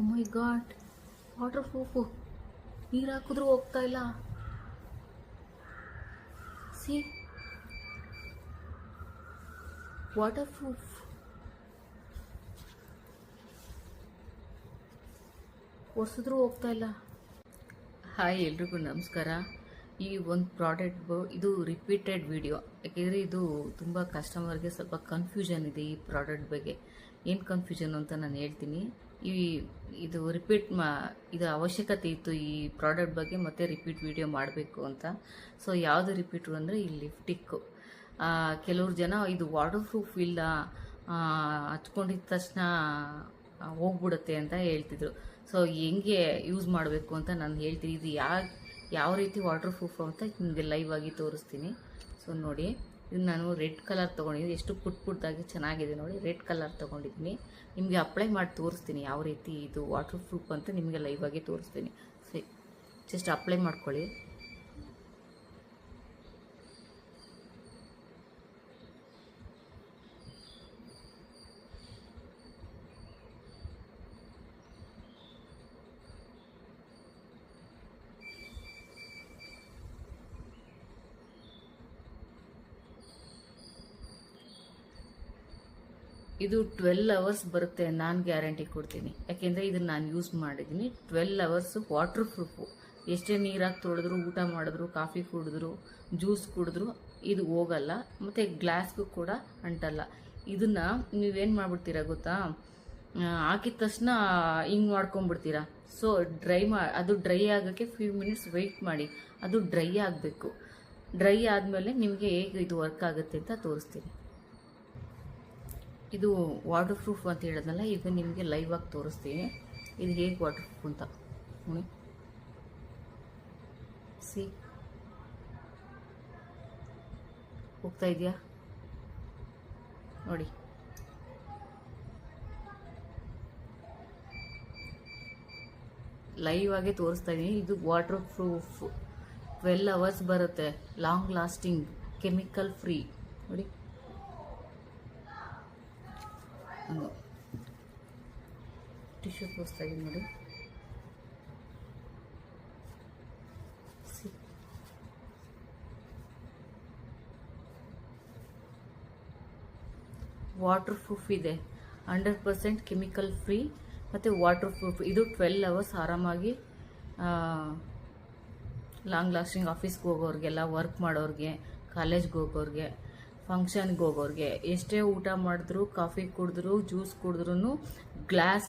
ಓ ಮೈ god, water proof. ನೀರು ಹಾಕಿದ್ರೂ ಹೋಗ್ತಾ ಇಲ್ಲ. C, water proof. ಒರೆಸಿದ್ರೂ ಹೋಗ್ತಾ ಇಲ್ಲ. ಹಾಯ್, ಎಲ್ರಿಗೂ ನಮಸ್ಕಾರ. ಈ ಒಂದು ಪ್ರಾಡಕ್ಟ್ ಇದು ರಿಪೀಟೆಡ್ ವಿಡಿಯೋ, ಯಾಕೆಂದರೆ ಇದು ತುಂಬ ಕಸ್ಟಮರ್ಗೆ ಸ್ವಲ್ಪ ಕನ್ಫ್ಯೂಷನ್ ಇದೆ ಈ ಪ್ರಾಡಕ್ಟ್ ಬಗ್ಗೆ. ಏನು ಕನ್ಫ್ಯೂಷನ್ ಅಂತ ನಾನು ಹೇಳ್ತೀನಿ. ಇದು ಇದು ಅವಶ್ಯಕತೆ ಇತ್ತು ಈ ಪ್ರಾಡಕ್ಟ್ ಬಗ್ಗೆ ಮತ್ತೆ ರಿಪೀಟ್ ವಿಡಿಯೋ ಮಾಡಬೇಕು ಅಂತ. ಸೊ ಯಾವುದು ರಿಪೀಟು ಅಂದರೆ ಈ ಲಿಫ್ಟಿಕ್ಕು. ಕೆಲವ್ರು ಜನ ಇದು ವಾಟರ್ ಪ್ರೂಫ್ ಇಲ್ಲ, ಹಚ್ಕೊಂಡಿದ ತಕ್ಷಣ ಹೋಗ್ಬಿಡುತ್ತೆ ಅಂತ ಹೇಳ್ತಿದ್ರು. ಸೊ ಹೆಂಗೆ ಯೂಸ್ ಮಾಡಬೇಕು ಅಂತ ನಾನು ಹೇಳ್ತೀನಿ. ಇದು ಯಾವ ರೀತಿ ವಾಟರ್ ಪ್ರೂಫ್ ಅಂತ ನಿಮಗೆ ಲೈವ್ ಆಗಿ ತೋರಿಸ್ತೀನಿ. ಸೊ ನೋಡಿ, ಇದು ನಾನು ರೆಡ್ ಕಲರ್ ತೊಗೊಂಡಿದ್ದೀನಿ. ಎಷ್ಟು ಪುಟ್ದಾಗಿ ಚೆನ್ನಾಗಿದೆ ನೋಡಿ. ರೆಡ್ ಕಲರ್ ತೊಗೊಂಡಿದ್ದೀನಿ. ನಿಮಗೆ ಅಪ್ಲೈ ಮಾಡಿ ತೋರಿಸ್ತೀನಿ ಯಾವ ರೀತಿ ಇದು ವಾಟರ್ ಪ್ರೂಫ್ ಅಂತ ನಿಮಗೆ ಲೈವ್ ಆಗಿ ತೋರಿಸ್ತೀನಿ. ಸರಿ, ಜಸ್ಟ್ ಅಪ್ಲೈ ಮಾಡ್ಕೊಳ್ಳಿ. ಇದು 12 ಅವರ್ಸ್ ಬರುತ್ತೆ, ನಾನು ಗ್ಯಾರಂಟಿ ಕೊಡ್ತೀನಿ. ಯಾಕೆಂದರೆ ಇದನ್ನು ನಾನು ಯೂಸ್ ಮಾಡಿದ್ದೀನಿ. 12 ಅವರ್ಸ್ ವಾಟರ್ ಪ್ರೂಫು. ಎಷ್ಟೇ ನೀರಾಗಿ ತೊಳೆದ್ರು, ಊಟ ಮಾಡಿದ್ರು, ಕಾಫಿ ಕುಡಿದ್ರು, ಜ್ಯೂಸ್ ಕುಡಿದ್ರು ಇದು ಹೋಗಲ್ಲ. ಮತ್ತು ಗ್ಲಾಸ್ಗೂ ಕೂಡ ಅಂಟಲ್ಲ. ಇದನ್ನು ನೀವೇನು ಮಾಡಿಬಿಡ್ತೀರಾ ಗೊತ್ತಾ, ಹಾಕಿದ ತಕ್ಷಣ ಹಿಂಗೆ ಮಾಡ್ಕೊಂಬಿಡ್ತೀರಾ. ಸೊ ಅದು ಡ್ರೈ ಆಗೋಕ್ಕೆ ಫ್ಯೂ ಮಿನಿಟ್ಸ್ ವೆಯ್ಟ್ ಮಾಡಿ. ಅದು ಡ್ರೈ ಆಗಬೇಕು. ಡ್ರೈ ಆದಮೇಲೆ ನಿಮಗೆ ಹೇಗೆ ಇದು ವರ್ಕ್ ಆಗುತ್ತೆ ಅಂತ ತೋರಿಸ್ತೀನಿ. ಇದು ವಾಟರ್ ಪ್ರೂಫ್ ಅಂತ ಹೇಳಿದ್ನಲ್ಲ, ಈಗ ನಿಮಗೆ ಲೈವ್ ಆಗಿ ತೋರಿಸ್ತೀನಿ ಇದು ಹೇಗೆ ವಾಟರ್ ಪ್ರೂಫ್ ಅಂತ. ನೋಡಿ, ಸಿ, ಹೋಗ್ತಾ ಇದೆಯಾ ನೋಡಿ. ಲೈವ್ ಆಗಿ ತೋರಿಸ್ತಾ ಇದ್ದೀನಿ. ಇದು ವಾಟರ್ ಪ್ರೂಫ್ 12 ಅವರ್ಸ್ ಬರುತ್ತೆ, ಲಾಂಗ್ ಲಾಸ್ಟಿಂಗ್, ಕೆಮಿಕಲ್ ಫ್ರೀ. ನೋಡಿ, ಟಿಶ್ಯೂ ತೋರಿಸ್ತಾ ಇದ್ದೀನಿ ನೋಡಿ. ವಾಟರ್ ಪ್ರೂಫ್ ಇದೆ, 100% ಕೆಮಿಕಲ್ ಫ್ರೀ ಮತ್ತು ವಾಟರ್ ಪ್ರೂಫ್. ಇದು 12 ಅವರ್ಸ್ ಆರಾಮಾಗಿ ಲಾಂಗ್ ಲಾಸ್ಟಿಂಗ್. ಆಫೀಸ್ಗೆ ಹೋಗೋರಿಗೆಲ್ಲ, ವರ್ಕ್ ಮಾಡೋರಿಗೆ, ಕಾಲೇಜ್ಗೆ ಹೋಗೋರಿಗೆ, ಫಂಕ್ಷನ್ಗೆ ಹೋಗೋರಿಗೆ, ಎಷ್ಟೇ ಊಟ ಮಾಡಿದ್ರು, ಕಾಫಿ ಕುಡಿದ್ರು, ಜ್ಯೂಸ್ ಕುಡಿದ್ರೂ ಗ್ಲಾಸ್